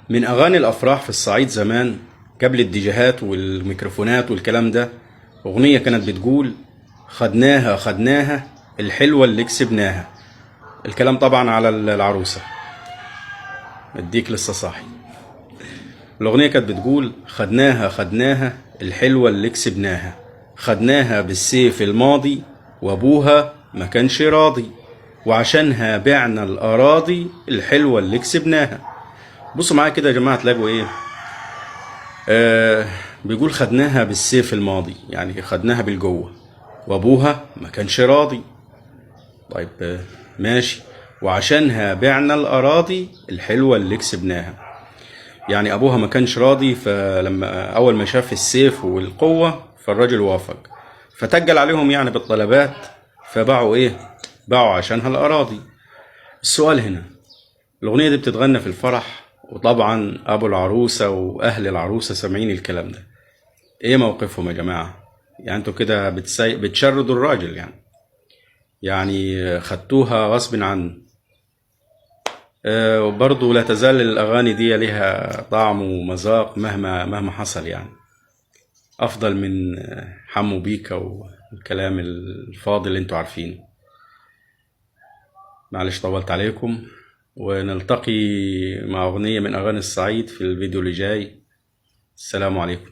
من أغاني الأفراح في الصعيد زمان قبل الديجيهات والميكروفونات والكلام ده، أغنية كانت بتقول: خدناها خدناها الحلوة اللي كسبناها. الكلام طبعا على العروسة. اديك لسه صاحي. الأغنية كانت بتقول: خدناها خدناها الحلوة اللي كسبناها، خدناها بالسيف الماضي وأبوها ما كانش راضي، وعشانها بعنا الأراضي الحلوة اللي كسبناها. بصوا معايا كده يا جماعة، تلاقوا إيه؟ بيقول خدناها بالسيف الماضي، يعني خدناها بالجوه، وابوها ما كانش راضي. طيب ماشي. وعشانها بعنا الاراضي الحلوه اللي كسبناها، يعني ابوها ما كانش راضي، فلما اول ما شاف السيف والقوه فالراجل وافق، فتجل عليهم يعني بالطلبات، فباعوا ايه؟ باعوا عشانها الاراضي. السؤال هنا، الاغنيه دي بتتغنى في الفرح، وطبعا ابو العروسه واهل العروسه سامعين الكلام ده. ايه موقفهم يا جماعة؟ يعني انتوا كده بتشردوا الراجل يعني خدتوها غصب عنه. وبرضه لا تزال الاغاني دي ليها طعم ومذاق مهما حصل يعني. افضل من حمو بيكا والكلام الفاضي اللي انتوا عارفينه. معلش طولت عليكم، ونلتقي مع اغنية من اغاني الصعيد في الفيديو اللي جاي. السلام عليكم.